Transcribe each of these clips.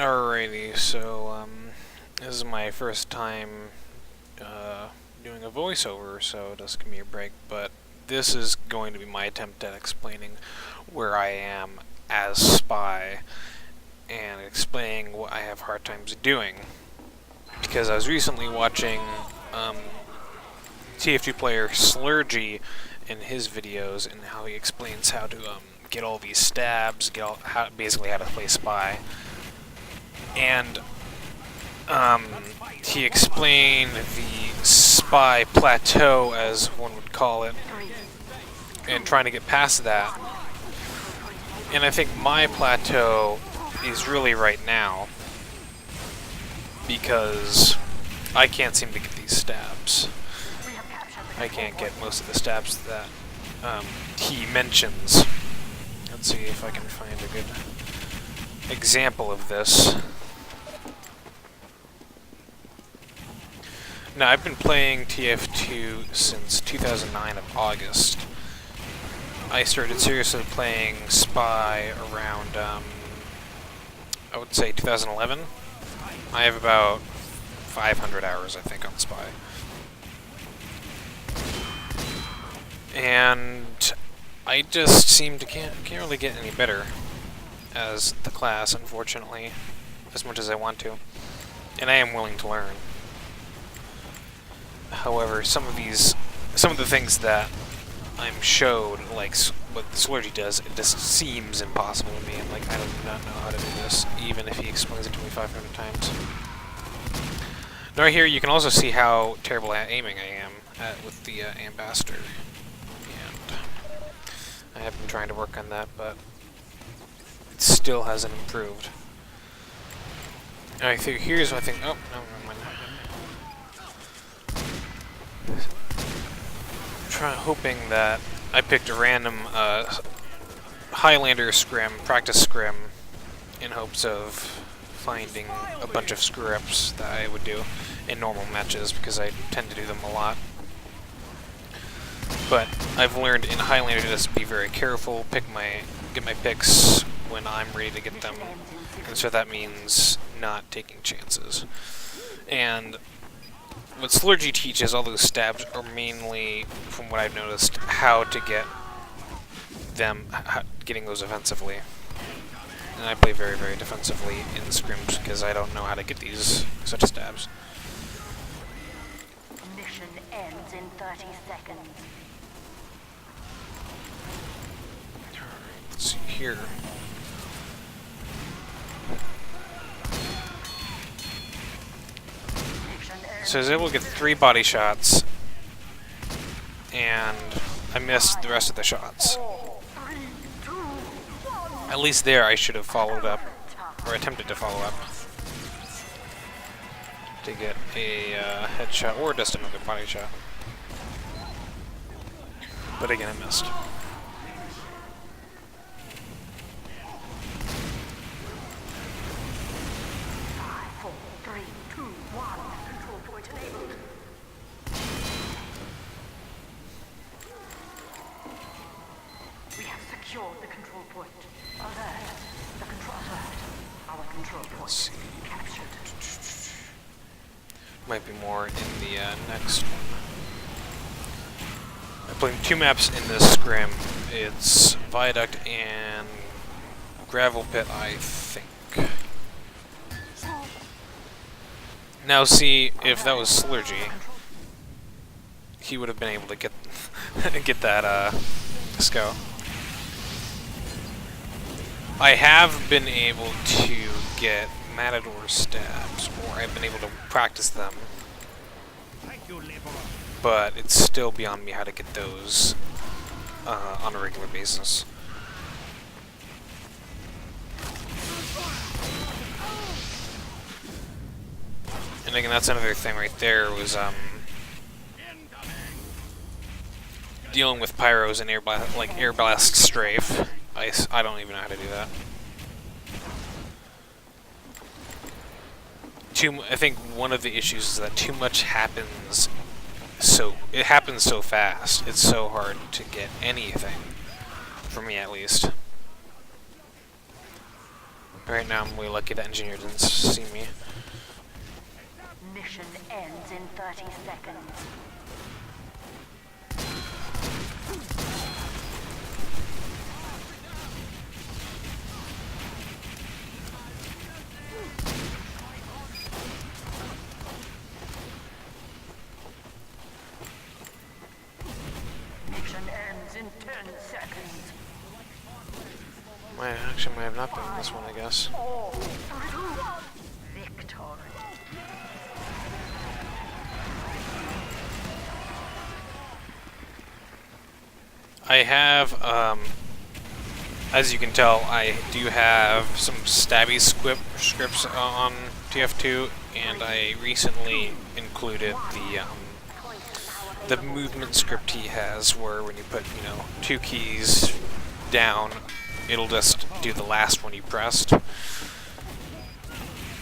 Alrighty, so this is my first time doing a voiceover, so just give me a break, but this is going to be my attempt at explaining where I am as Spy and explaining what I have hard times doing. Because I was recently watching TF2 player Slurgy in his videos and how he explains how to get all these stabs, basically how to play Spy. And he explained the Spy Plateau, as one would call it, and trying to get past that. And I think my plateau is really right now, because I can't seem to get these stabs. I can't get most of the stabs that he mentions. Let's see if I can find a good example of this. Now, I've been playing TF2 since 2009 of August. I started seriously playing Spy around, I would say 2011. I have about 500 hours, I think, on Spy. And I just seem to can't really get any better as the class, unfortunately, as much as I want to. And I am willing to learn. However, some of the things that I'm showed, like what Slurgy does, it just seems impossible to me. I'm like, I do not know how to do this, even if he explains it to me 500 times. Now here you can also see how terrible at aiming I am with the Ambassador. And I have been trying to work on that, but it still hasn't improved. Alright, so here's what I think. Oh, no, never mind. Hoping that I picked a random Highlander scrim, practice scrim, in hopes of finding a bunch of screw-ups that I would do in normal matches, because I tend to do them a lot. But I've learned in Highlander to just be very careful, get my picks when I'm ready to get them, and so that means not taking chances. And what Slurgy teaches, all those stabs, are mainly, from what I've noticed, how to get them, getting those offensively. And I play very, very defensively in scrims because I don't know how to get these such stabs. Mission ends in 30 seconds. Let's see here. So I was able to get 3 body shots, and I missed the rest of the shots. At least there I should have followed up, or attempted to follow up, to get a headshot, or just another body shot. But again, I missed. The control point. Alert. The control alert. Our control point captured. Might be more in the next one. I'm playing 2 maps in this scrim. It's Viaduct and Gravel Pit, I think. Now see, if that was Slurgy, he would have been able to get get that scout. I have been able to get Matador stabs, or I've been able to practice them, but it's still beyond me how to get those on a regular basis. And again, that's another thing right there, was dealing with pyros and air blast strafe. I don't even know how to do that. I think one of the issues is that too much happens. It happens so fast. It's so hard to get anything, for me at least. Right now I'm really lucky that engineer didn't see me. Mission ends in 30 seconds. Mission ends in 10 seconds. Actually might have not been this one, I guess. All through victory. I have, as you can tell, I do have some stabby scripts on TF2, and I recently included the movement script he has, where when you put, 2 keys down, it'll just do the last one you pressed,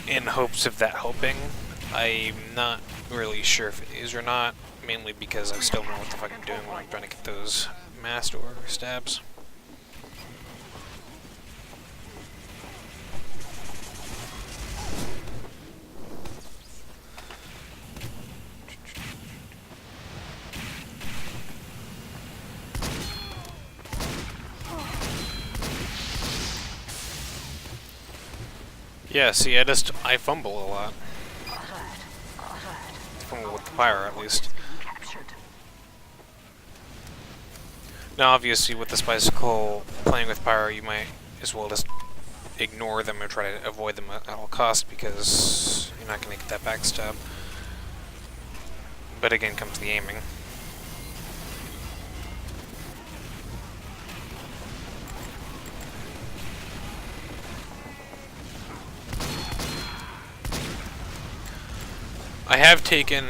in hopes of that helping. I'm not really sure if it is or not, mainly because I still don't know what the fuck I'm doing when I'm trying to get those master or stabs. Yeah, see, I fumble a lot. Fumble with the pyro, at least. Now, obviously, with this bicycle, playing with pyro, you might as well just ignore them or try to avoid them at all costs, because you're not going to get that backstab. But again comes the aiming. I have taken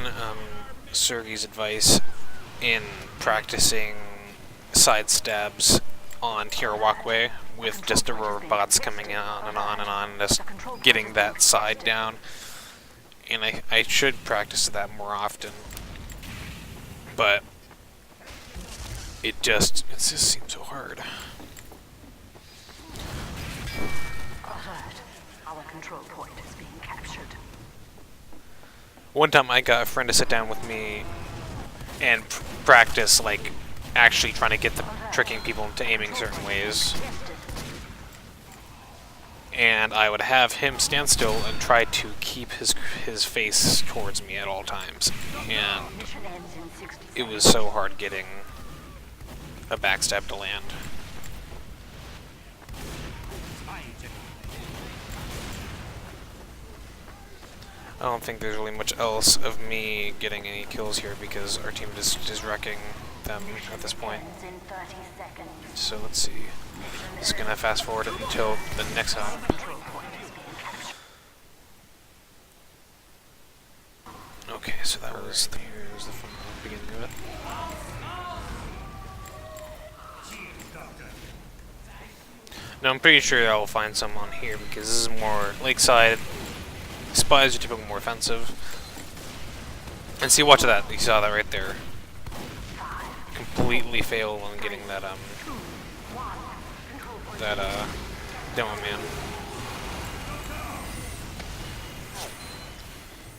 Sergey's advice in practicing side stabs on Tier Walkway with just a row of bots coming on and on and on, just getting that side down. And I should practice that more often. But it just seems so hard. Alert. Our control point is being captured. One time I got a friend to sit down with me and practice, like, actually trying to get the tricking people into aiming certain ways. And I would have him stand still and try to keep his face towards me at all times. And it was so hard getting a backstab to land. I don't think there's really much else of me getting any kills here because our team is wrecking them at this point. So let's see. Just gonna fast forward it until the next time. Okay, so that was the fun beginning of it. Now I'm pretty sure I'll find some on here because this is more lakeside. Spies are typically more offensive. And see, watch that. You saw that right there. Completely failed on getting that demo man.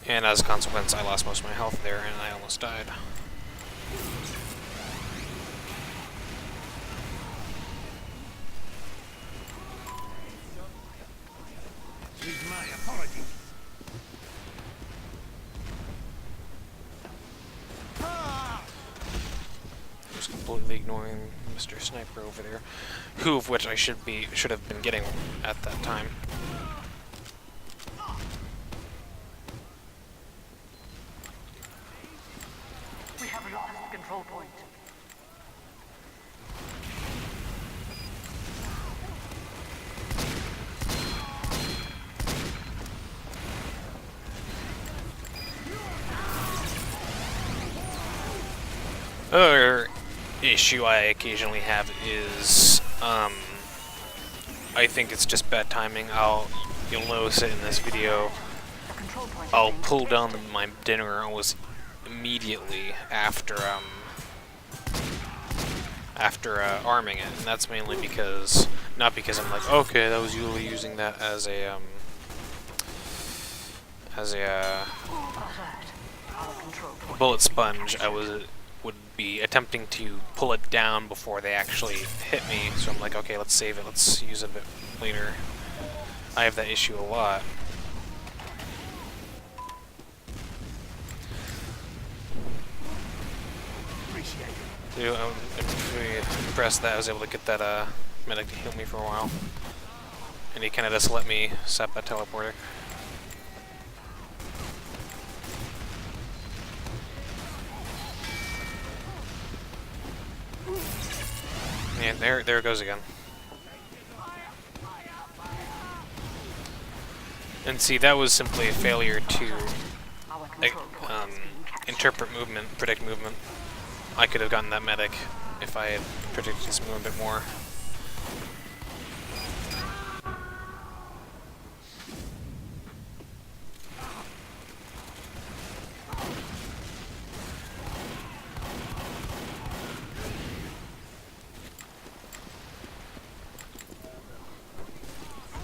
And as a consequence, I lost most of my health there, and I almost died. With my apologies. Just completely ignoring Mr. Sniper over there, who of which I should have been getting at that time. We have lost the control point. Other issue I occasionally have is, I think it's just bad timing. You'll notice it in this video. I'll pull down my dinner almost immediately after arming it, and that's mainly because Not because I'm like, okay, that was you using that as a bullet sponge. I would be attempting to pull it down before they actually hit me. So I'm like, okay, let's save it. Let's use it a bit later. I have that issue a lot. So I'm really impressed that I was able to get that medic to heal me for a while. And he kind of just let me sap that teleporter. And there it goes again. And see, that was simply a failure to interpret movement, predict movement. I could have gotten that medic if I had predicted his movement a bit more.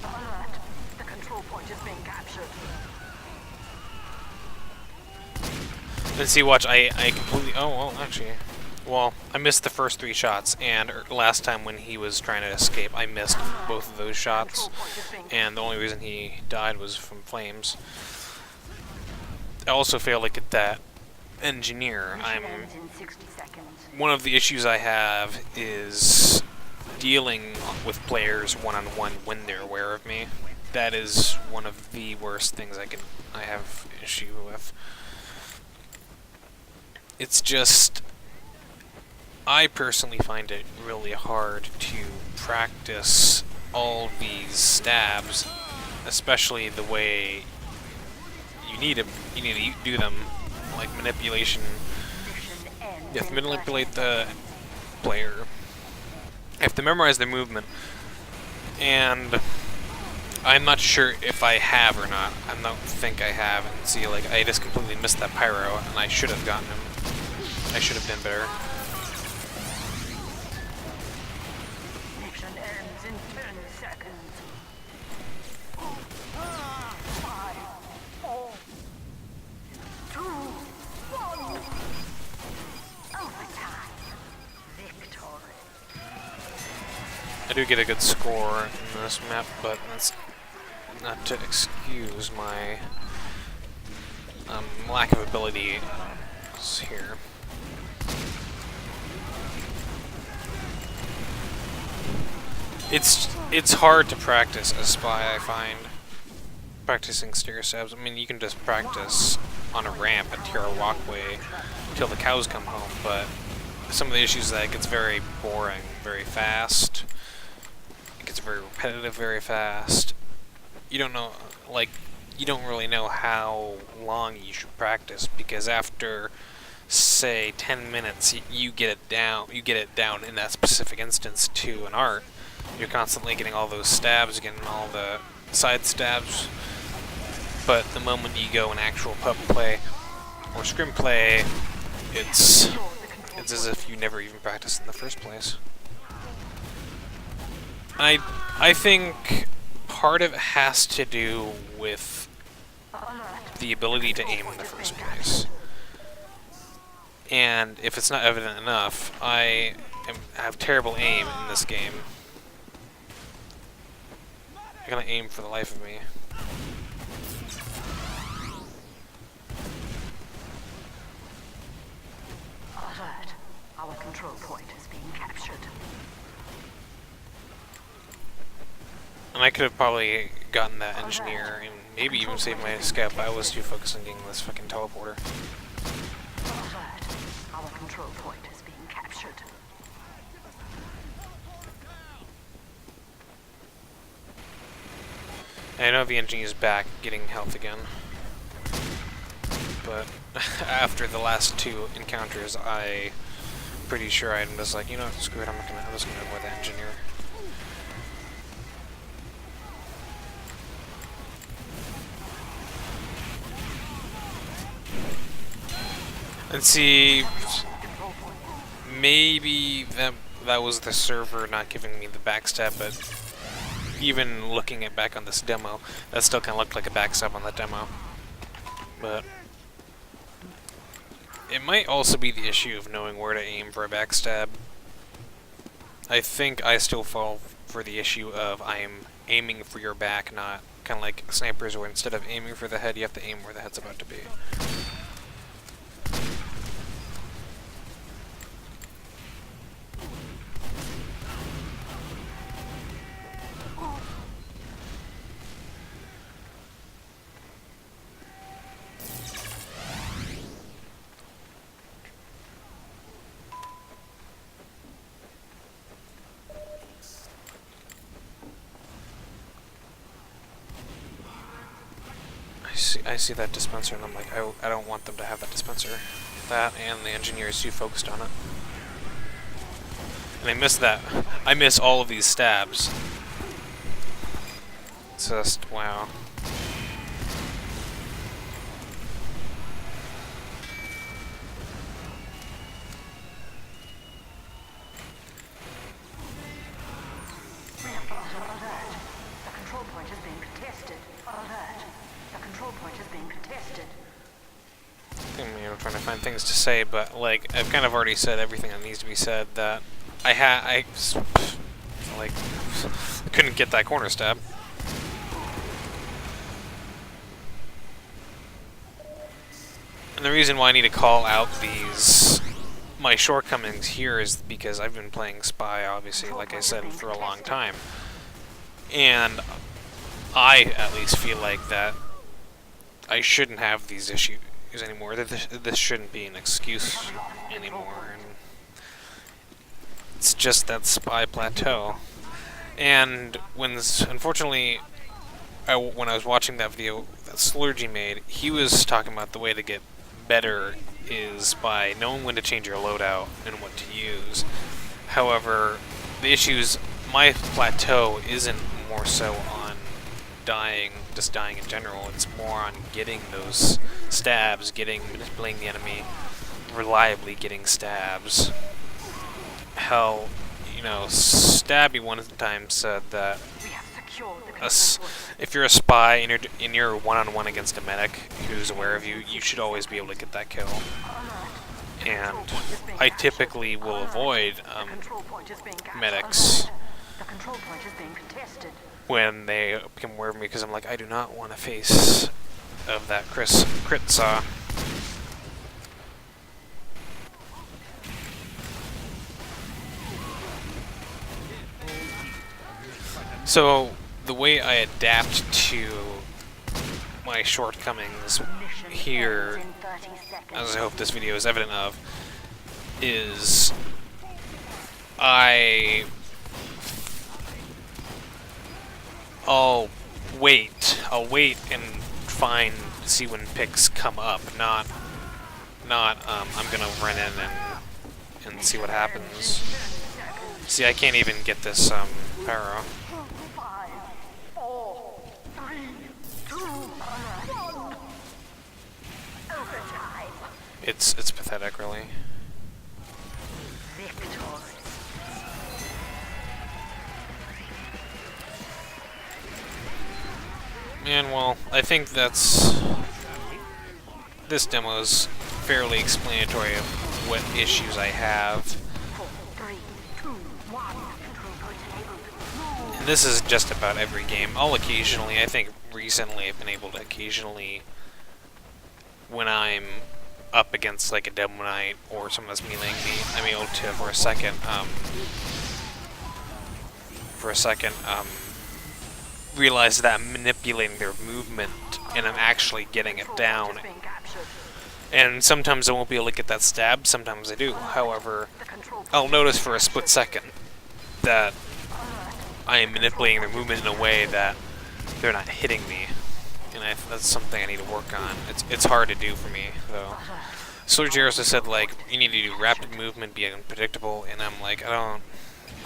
Alert! The control point is being captured. And see, watch, I completely... Oh, well, actually... Well, I missed the first 3 shots, and last time when he was trying to escape, I missed both of those shots, and the only reason he died was from flames. I also failed to get that engineer. One of the issues I have is dealing with players one-on-one when they're aware of me. That is one of the worst things I have issue with. It's just, I personally find it really hard to practice all these stabs, especially the way you need to do them, like manipulation. You have to manipulate the player. You have to memorize their movement, and I'm not sure if I have or not. I don't think I have. And see, like, I just completely missed that pyro, and I should have gotten him. I should have done better. Mission ends in 10 seconds. 5, 4, 2, 1. Overtime. Victory. I do get a good score in this map, but that's not to excuse my lack of ability here. It's hard to practice a spy, I find. Practicing stair stabs. I mean, you can just practice on a ramp and tear a walkway till the cows come home, but some of the issues that it gets very boring very fast. It gets very repetitive very fast. You don't know, like, you don't really know how long you should practice, because after, say, 10 minutes, you get it down in that specific instance to an art. You're constantly getting all those stabs, getting all the side stabs, but the moment you go in actual pub play or scrim play, it's as if you never even practiced in the first place. I think part of it has to do with the ability to aim in the first place. And if it's not evident enough, I have terrible aim in this game. I'm gonna aim for the life of me. Alert. Our control point is being captured. And I could have probably gotten that engineer and maybe even saved my scout, but I was too focused on getting this fucking teleporter. Alert. Our control point is being captured. I know the engineer is back, getting health again. But after the last 2 encounters, I'm pretty sure I'm just like, you know what, screw it, I'm just gonna avoid the engineer. And see, maybe that was the server not giving me the backstab, but even looking at back on this demo, that still kind of looked like a backstab on that demo. But it might also be the issue of knowing where to aim for a backstab. I think I still fall for the issue of I'm aiming for your back, not kind of like snipers where instead of aiming for the head, you have to aim where the head's about to be. I see that dispenser and I'm like, I don't want them to have that dispenser. That and the engineer is too focused on it. And I miss that. I miss all of these stabs. It's just, wow. I'm trying to find things to say, but like I've kind of already said everything that needs to be said. That I couldn't get that corner stab. And the reason why I need to call out my shortcomings here is because I've been playing Spy, obviously, like I said, for a long time, and I at least feel like that I shouldn't have these issues anymore. This shouldn't be an excuse anymore. And it's just that Spy Plateau. And unfortunately, when I was watching that video that Slurgy made, he was talking about the way to get better is by knowing when to change your loadout and what to use. However, the issues, my plateau isn't more so on just dying in general. It's more on getting those stabs, manipulating the enemy, reliably getting stabs. Hell, Stabby one time said that if you're a spy and you're one-on-one against a medic who's aware of you, you should always be able to get that kill. And I typically will avoid medics when they become aware of me, because I'm like, I do not want to face of that crit saw. So the way I adapt to my shortcomings here, as I hope this video is evident of, is I'll wait and see when picks come up, not I'm gonna run in and see what happens. See, I can't even get this pyro. It's pathetic, really. And well, I think this demo is fairly explanatory of what issues I have. And this is just about every game. I think recently I've been able to occasionally, when I'm up against like a Demo Knight or someone that's meleeing me, I'm able to for a second realize that I'm manipulating their movement and I'm actually getting it down. And sometimes I won't be able to get that stab, sometimes I do. However, I'll notice for a split second that I am manipulating their movement in a way that they're not hitting me. And that's something I need to work on. It's hard to do for me, though. Slurgy also said, like, you need to do rapid movement, be unpredictable, and I'm like, I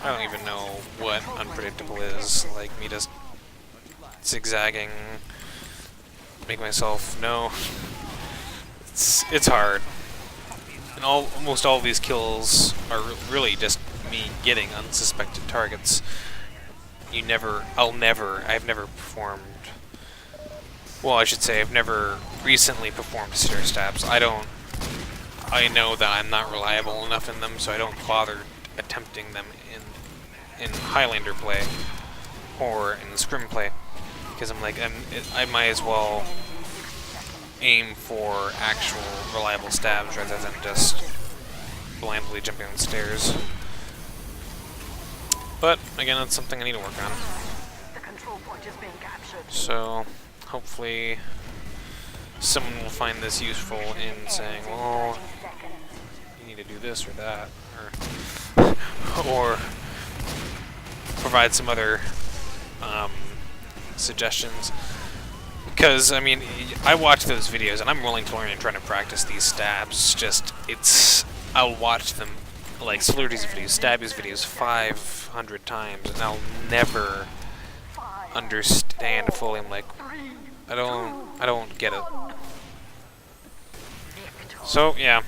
don't even know what unpredictable is. Like, me just zigzagging, make myself know. It's hard. And almost all of these kills are really just me getting unsuspected targets. I've never performed, well, I should say I've never recently performed stair stabs. I know that I'm not reliable enough in them, so I don't bother attempting them in Highlander play or in Scrim play, because I'm like, I might as well aim for actual reliable stabs rather than just blindly jumping on stairs. But again, that's something I need to work on. The control point is being captured. So hopefully someone will find this useful in saying, well, you need to do this or that, or provide some other suggestions. Because, I mean, I watch those videos and I'm willing to learn and trying to practice these stabs. Just, I'll watch them, like Slurdy's videos, Stabby's videos 500 times, and I'll never understand fully. I'm like, I don't get it. So, yeah.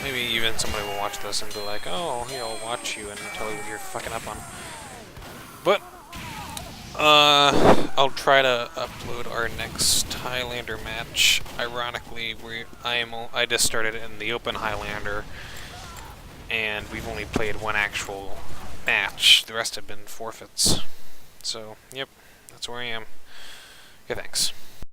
Maybe even somebody will watch this and be like, oh, I'll watch you and tell you what you're fucking up on. But, I'll try to upload our next Highlander match. Ironically, I just started in the open Highlander, and we've only played one actual match. The rest have been forfeits. So, yep, that's where I am. Okay, thanks.